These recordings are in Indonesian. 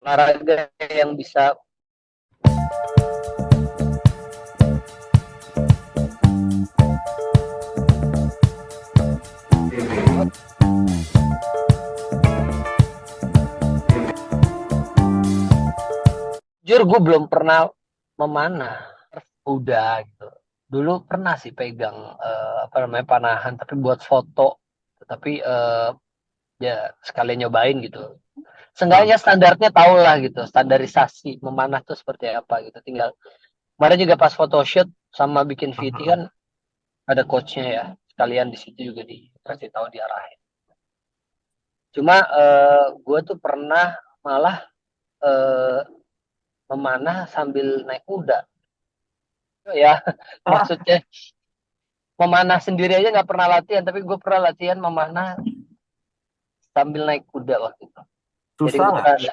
olahraga yang bisa jujur gue belum pernah memanah kuda gitu. Dulu pernah sih pegang apa namanya panahan tapi buat foto. Tapi ya sekalian nyobain gitu. Hmm. Seenggaknya standarnya tau lah gitu, standarisasi memanah tuh seperti apa gitu. Tinggal kemarin juga pas photoshoot sama bikin VT kan ada coachnya ya. Sekalian di situ juga dikasih tahu diarahin. Cuma gue tuh pernah malah eh, memanah sambil naik kuda. Ya, Ah, maksudnya memanah sendiri aja nggak pernah latihan, tapi gue pernah latihan memanah sambil naik kuda waktu itu. Jadi susah gue nggak? ada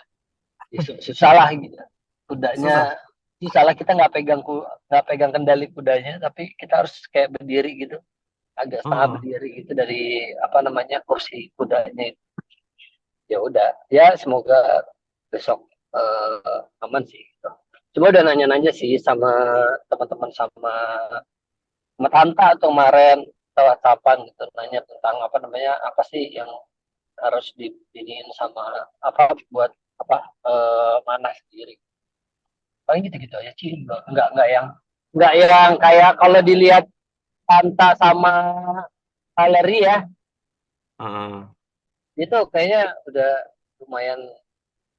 susah lah gitu. Susah. Kudanya susah lah kita nggak pegang kendali kudanya, tapi kita harus kayak berdiri gitu, agak setengah Hmm. berdiri gitu dari apa namanya kursi kudanya itu. Ya udah, ya semoga besok aman sih. Gitu. Cuma udah nanya-nanya sih sama teman-teman sama tante atau kemarin atau whatsappan gitu nanya tentang apa namanya apa sih yang harus diniin sama apa buat apa mana sendiri paling gitu-gitu aja sih nggak yang kayak kalau dilihat Anta sama Valerie ya Hmm. itu kayaknya udah lumayan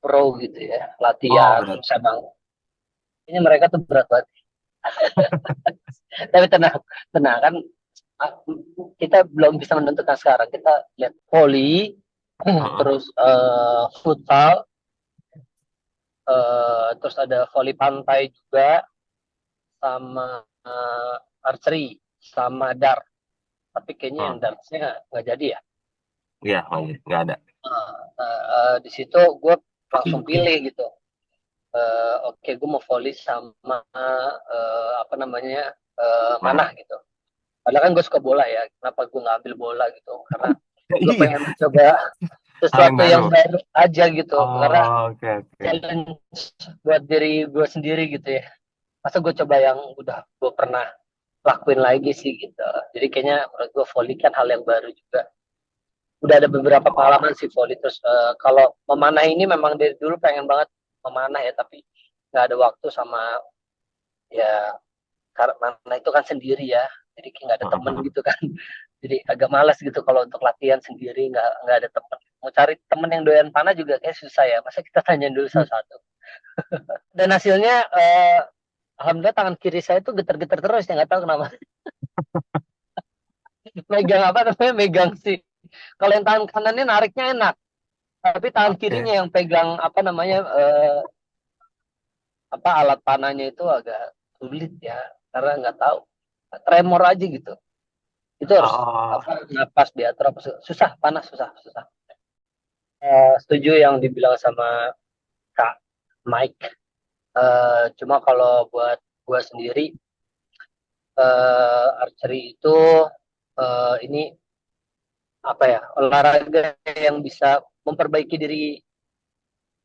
pro gitu ya Oh, latihan berat. terus emang ini mereka tuh berat banget tapi tenang tenang kan ah, kita belum bisa menentukan sekarang kita lihat volley Heeh. terus futsal terus ada volley pantai juga sama archery sama dart tapi kayaknya yang Hmm. dartsnya nggak jadi ya. Iya, nggak ada. Di situ gue langsung pilih gitu. Oke, gue mau volley sama apa namanya Mana? mana gitu. Padahal kan gue suka bola ya. Kenapa gue nggak ambil bola gitu? Karena gue Iya, pengen mencoba hal yang sesuatu baru. yang baru aja gitu. Karena Oh, oke oke. challenge buat diri gue sendiri gitu ya. Masa gue coba yang udah gue pernah lakuin lagi sih gitu. Jadi kayaknya menurut gue volley kan hal yang baru juga. Udah ada beberapa pengalaman sih volley terus kalau memanah ini memang dari dulu pengen banget memanah ya tapi nggak ada waktu sama ya karena itu kan sendiri ya jadi kayak nggak ada temen Heeh. gitu kan jadi agak malas gitu kalau untuk latihan sendiri nggak ada temen mau cari temen yang doyan panah juga kayak susah ya masa kita tanya dulu satu-satu dan hasilnya alhamdulillah tangan kiri saya tuh getar-getar terus ya nggak tahu kenapa megang apa namanya megang sih kalau yang tangan kanannya nariknya enak tapi tangan Oke. kirinya yang pegang apa namanya apa alat panahnya itu agak sulit ya karena nggak tahu tremor aja gitu itu harus Oh, apa napas diatur apa susah panas susah susah setuju yang dibilang sama Kak Mike. Cuma kalau buat gua sendiri archery itu ini apa ya olahraga yang bisa memperbaiki diri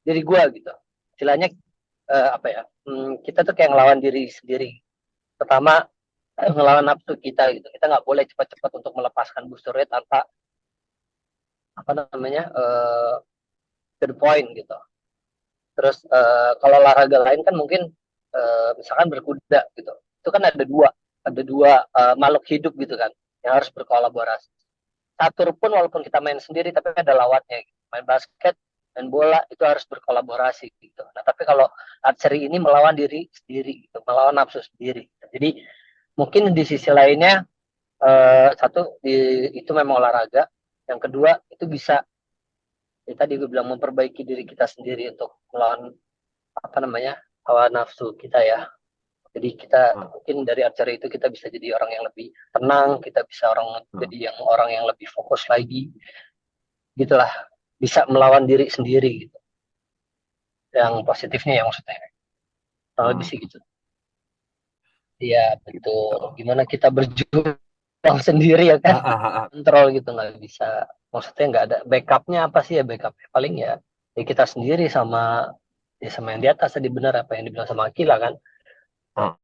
diri gua gitu istilahnya apa ya kita tuh kayak ngelawan diri sendiri pertama ngelawan nafsu kita gitu kita nggak boleh cepat-cepat untuk melepaskan booster rate tanpa apa namanya to the point gitu terus kalau olahraga lain kan mungkin misalkan berkuda gitu itu kan ada dua makhluk hidup gitu kan yang harus berkolaborasi catur pun walaupun kita main sendiri tapi ada lawannya gitu. Main basket main bola itu harus berkolaborasi gitu nah tapi kalau archery ini melawan diri sendiri gitu melawan nafsu sendiri jadi mungkin di sisi lainnya satu itu memang olahraga yang kedua itu bisa ya tadi gue bilang memperbaiki diri kita sendiri untuk melawan apa namanya hawa nafsu kita ya jadi kita hmm, mungkin dari acara itu kita bisa jadi orang yang lebih tenang kita bisa hmm. jadi orang yang lebih fokus lagi gitulah bisa melawan diri sendiri gitu yang positifnya ya maksudnya kalau lebih Hmm. sih gitu ya betul Gitu. gimana kita berjuang sendiri ya kan Ah, ah, ah, ah. kontrol gitu nggak bisa maksudnya nggak ada backupnya apa sih ya backupnya paling ya kita sendiri sama ya sama yang di atas tadi benar apa yang dibilang sama Akila kan. Ah,